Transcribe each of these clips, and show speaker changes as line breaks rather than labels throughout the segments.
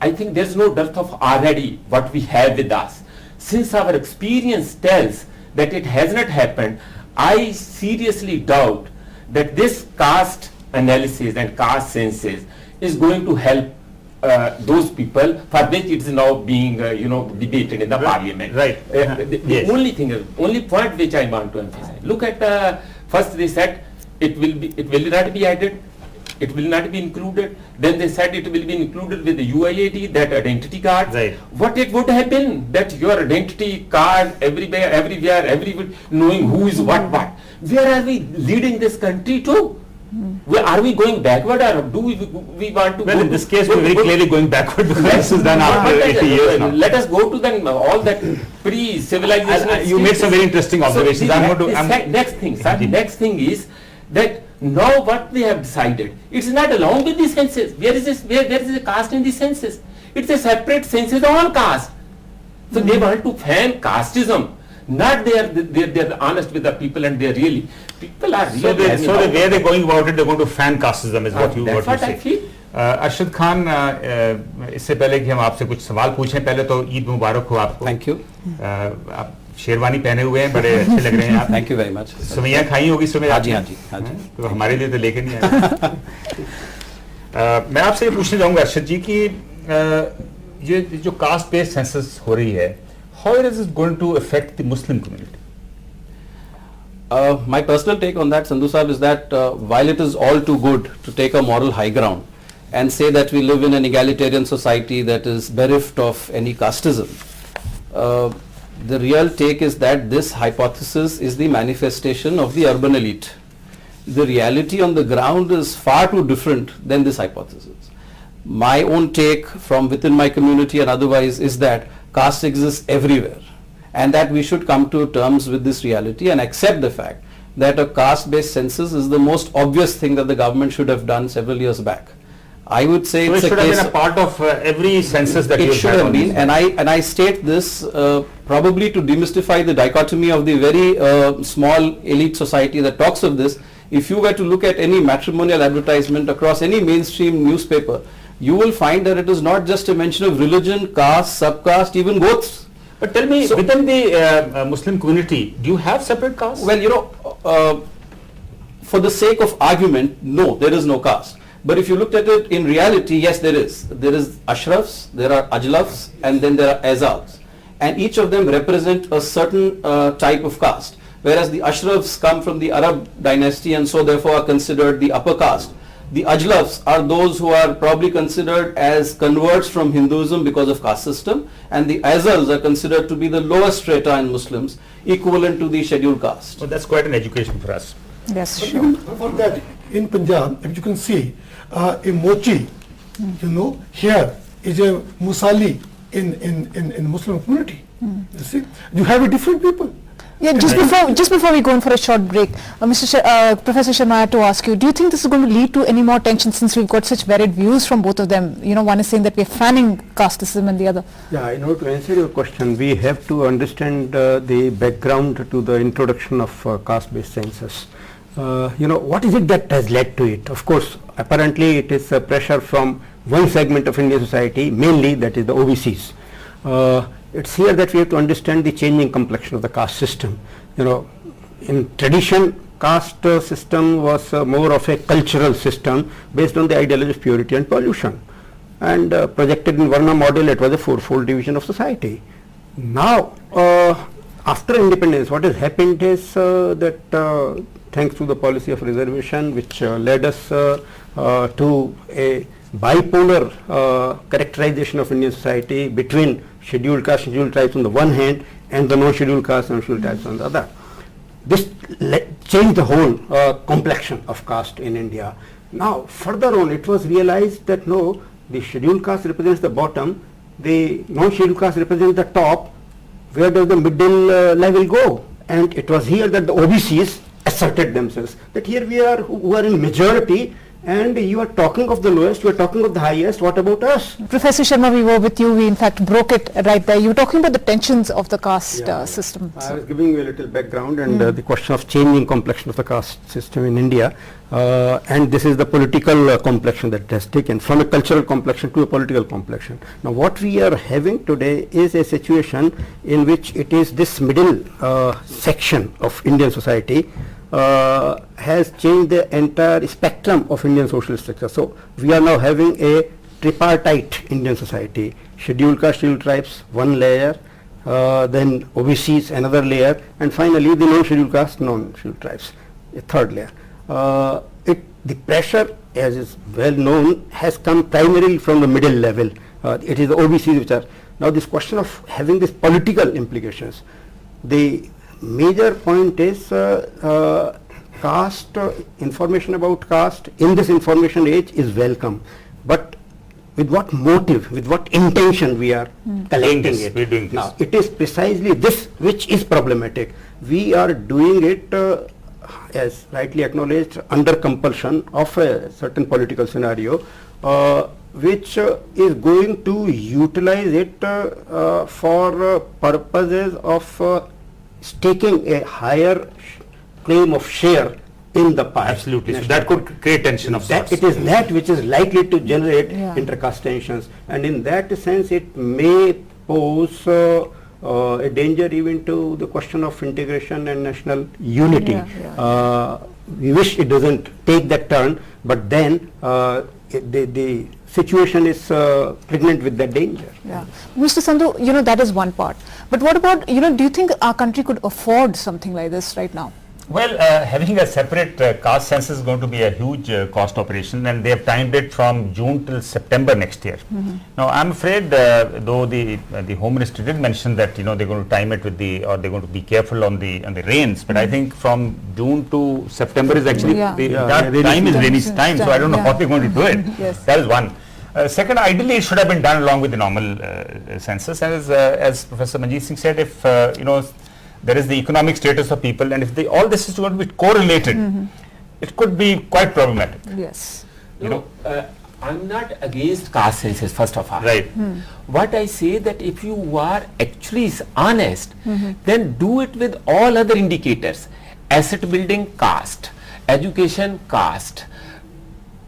I think there's no dearth of already what we have with us. Since our experience tells that it has not happened, I seriously doubt that this caste analysis and caste census is going to help those people for which it is now being debated in the parliament.
Right.
The only thing, only point which I want to emphasize. Look at first they said it will not be added, it will not be included. Then they said it will be included with the UID, that identity card.
Right.
What it would have been that your identity card everywhere, knowing who is what. Where are we leading this country to? Where are we going backward, or do we want to?
Well, in this case, we're very clearly going backward because this is done after 80 years now.
Let us go to then all that pre-civilization.
You made some very interesting observations.
Next thing, sir. Next thing is that now what they have decided, it's not along with the census. Where is a caste in the census? It's a separate census on caste. So they want to fan casteism. Not they're honest with the people, and people are really.
So the way they're going about it, they're going to fan casteism is what you say. Arshad Khan, इससे पहले कि हम आपसे कुछ सवाल पूछें, पहले तो ईद मुबारक हो आपको.
Thank you.
आप शेरवानी पहने हुए हैं, बड़े अच्छे लग रहे हैं आप.
Thank you very much.
Sumaiya खाई होगी सुमैया?
हाँ जी.
तो हमारे लिए तो लेके नहीं आए. मैं आपसे ये पूछना चाहूँगा अरशद जी कि ये जो कास्ट बेस्ड सेंसस हो रही है, how is it going to affect the Muslim community?
My personal take on that, Sandhu Sahib, is that while it is all too good to take a moral high ground and say that we live in an egalitarian society that is bereft of any casteism, the real take is that this hypothesis is the manifestation of the urban elite. The reality on the ground is far too different than this hypothesis. My own take from within my community and otherwise is that caste exists everywhere, and that we should come to terms with this reality and accept the fact that a caste-based census is the most obvious thing that the government should have done several years back. I would say
so
it's
it should
a case
have been a part of every census that
it should have been, and I state this probably to demystify the dichotomy of the very small elite society that talks of this. If you were to look at any matrimonial advertisement across any mainstream newspaper, you will find that it is not just a mention of religion, caste, subcaste, even goths.
But tell me, within the Muslim community, do you have separate castes?
Well, for the sake of argument, no, there is no caste. But if you looked at it in reality, yes, there is. There is Ashrafs, there are Ajlafs, and then there are Azals. And each of them represent a certain type of caste. Whereas the Ashrafs come from the Arab dynasty and so therefore are considered the upper caste. The Ajlafs are those who are probably considered as converts from Hinduism because of caste system, and the Azals are considered to be the lowest strata in Muslims, equivalent to the scheduled caste.
Well, that's quite an education for us.
Yes, sure.
For that, in Punjab, if you can see, a mochi, here is a musali in Muslim community. You see, you have a different people.
Yeah, just before we go in for a short break, Professor Sharma, I have to ask you, do you think this is going to lead to any more tension since we've got such varied views from both of them? One is saying that we're fanning casteism and the other.
Yeah, to answer your question, we have to understand the background to the introduction of caste-based census. What is it that has led to it? Of course, apparently it is pressure from one segment of Indian society, mainly that is the OBCs. It's here that we have to understand the changing complexion of the caste system. In tradition, caste system was more of a cultural system based on the ideology of purity and pollution. And projected in Varna model, it was a fourfold division of society. Now, after independence, what has happened is that thanks to the policy of reservation, which led us to a bipolar characterization of Indian society between scheduled caste, scheduled tribes on the one hand and the non-scheduled caste and scheduled tribes on the other. This changed the whole complexion of caste in India. Now further on it was realized that no, the scheduled caste represents the bottom, the non-scheduled caste represents the top, where does the middle level go? And it was here that the OBCs asserted themselves, that here we are who are in majority, and you are talking of the lowest, you are talking of the highest, what about us?
Professor Sharma, we were with you. We in fact broke it right there. You were talking about the tensions of the caste system.
I was giving you a little background and the question of changing complexion of the caste system in India, and this is the political complexion that has taken from a cultural complexion to a political complexion. Now what we are having today is a situation in which it is this middle section of Indian society has changed the entire spectrum of Indian social structure. So we are now having a tripartite Indian society: scheduled caste, scheduled tribes, one layer, then OBCs, another layer, and finally the non-scheduled caste, non-scheduled tribes, a third layer. The pressure, as is well known, has come primarily from the middle level. It is the OBCs which are now this question of having these political implications. The major point is caste, information about caste in this information age is welcome, but with what motive, with what intention we are collecting
this,
it.
we're doing this.
Now, it is precisely this which is problematic. We are doing it, as rightly acknowledged, under compulsion of a certain political scenario, which is going to utilize it for purposes of staking a higher claim of share in the pie.
Absolutely. So
National
that could create tension of
that
sorts.
it is that which is likely to generate
Yeah.
intercaste tensions, and in that sense it may pose a danger even to the question of integration and national unity.
Yeah,
We wish it doesn't take that turn, but then the situation is pregnant with that danger.
Yeah. Mr. Sandhu, that is one part. But what about, do you think our country could afford something like this right now?
Well, having a separate caste census is going to be a huge cost operation, and they have timed it from June till September next year. Now, I'm afraid, though the Home Minister did mention that they're going to time it with they're going to be careful on the rains, but I think from June to September is actually
Yeah.
that time is rainy time, so I don't know how they're going to do it.
Yes.
That is one. Second, ideally, it should have been done along with the normal census, and as Professor Manjeet Singh said, if there is the economic status of people, and if all this is going to be correlated, it could be quite problematic.
Yes.
I'm not against caste census, first of all.
Right.
What I say that if you are actually honest, then do it with all other indicators: asset building caste, education caste,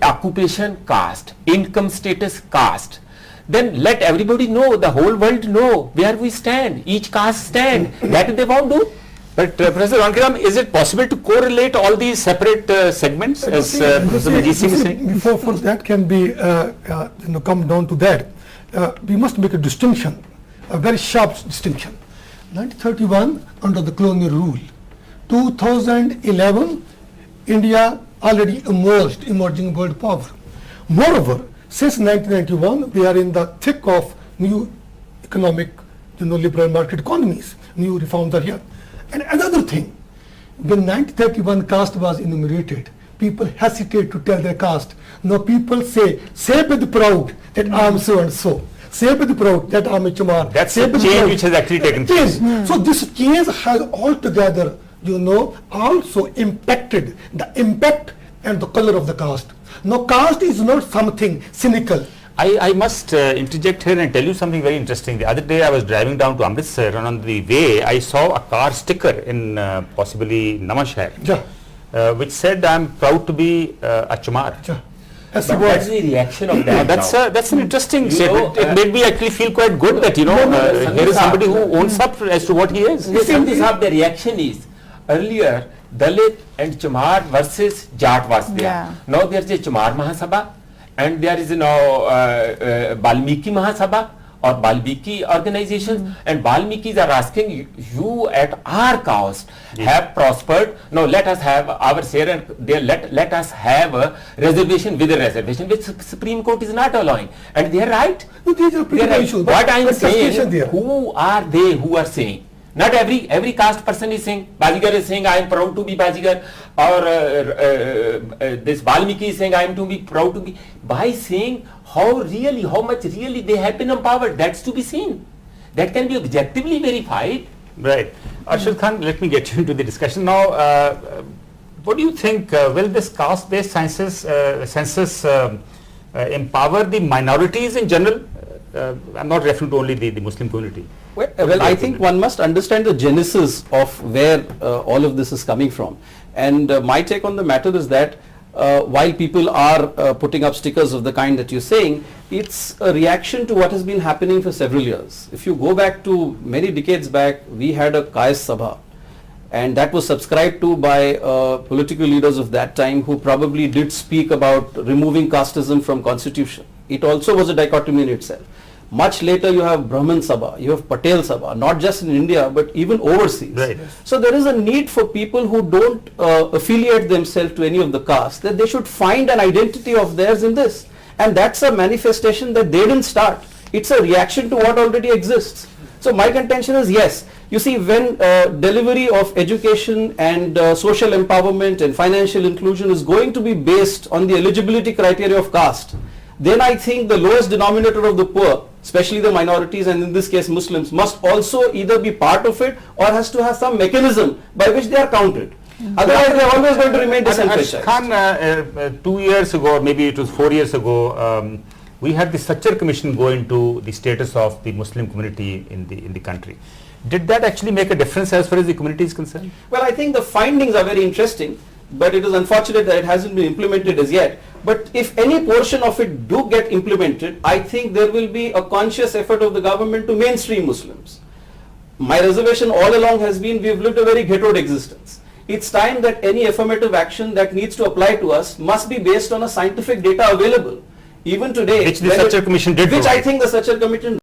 occupation caste, income status caste. Then let everybody know, the whole world know where we stand, each caste stand. That they won't do.
But Professor Rankiram, is it possible to correlate all these separate segments, as Professor Manjeet Singh is saying?
Before that can be come down to that, we must make a distinction, a very sharp distinction. 1931 under the colonial rule, 2011 India already emerging world power. Moreover, since 1991 we are in the thick of new economic, liberal market economies. New reforms are here. And another thing, when 1931 caste was enumerated, people hesitate to tell their caste. Now people say with proud that I am so and so. Say with proud that I am a Chamar.
That's
Say
a
with
change
proud.
which has actually taken
Change.
place.
So this change has altogether, also impacted the impact and the color of the caste. Now caste is not something cynical.
I must interject here and tell you something very interesting. The other day I was driving down to Amritsar, and on the way I saw a car sticker in possibly Namashahar, which said, "I'm proud to be a Chamar."
As
But
it was.
that's the reaction of that. now.
That's an interesting
You
statement.
know,
It made me actually feel quite good that here is somebody who owns up as to what he is.
Listen, this how the reaction is. Earlier, Dalit and Chamar versus Jat was there.
Yeah.
Now there is a Chamar Mahasabha, and there is now Valmiki Mahasabha or Valmiki organizations, and Valmikis are asking you at our cost have prospered. Now let us have our share, and let us have a reservation with a reservation, which Supreme Court is not allowing, and they are right.
No, these are
They are
political
right.
issues.
What I am
but frustration
saying,
there.
who are they who are saying? Not every caste person is saying. Bajigar is saying I am proud to be Bajigar, or this Valmiki is saying I am to be proud to be. By saying how much really they have been empowered, that's to be seen. That can be objectively verified.
Right. Arshad Khan, let me get you into the discussion now. What do you think, will this caste-based census empower the minorities in general? I'm not referring to only the Muslim community.
Well, I think one must understand the genesis of where all of this is coming from. And my take on the matter is that while people are putting up stickers of the kind that you're saying, it's a reaction to what has been happening for several years. If you go back to many decades back, we had a Kais Sabha, and that was subscribed to by political leaders of that time who probably did speak about removing casteism from constitution. It also was a dichotomy in itself. Much later you have Brahman Sabha, you have Patel Sabha, not just in India but even overseas.
Right.
So there is a need for people who don't affiliate themselves to any of the castes, that they should find an identity of theirs in this. And that's a manifestation that they didn't start. It's a reaction to what already exists. So my contention is yes. You see, when delivery of education and social empowerment and financial inclusion is going to be based on the eligibility criteria of caste, then I think the lowest denominator of the poor, especially the minorities and in this case Muslims, must also either be part of it or has to have some mechanism by which they are counted. Otherwise they are always going to remain disenfranchised.
Khan, 2 years ago, or maybe it was 4 years ago, we had the Sachar Commission go into the status of the Muslim community in the country. Did that actually make a difference as far as the community is concerned?
Well, I think the findings are very interesting, but it is unfortunate that it hasn't been implemented as yet. But if any portion of it do get implemented, I think there will be a conscious effort of the government to mainstream Muslims. My reservation all along has been we have lived a very ghettoed existence. It's time that any affirmative action that needs to apply to us must be based on a scientific data available. Even today,
Which the Sachar Commission did
which I
provide.
think the Sachar Commission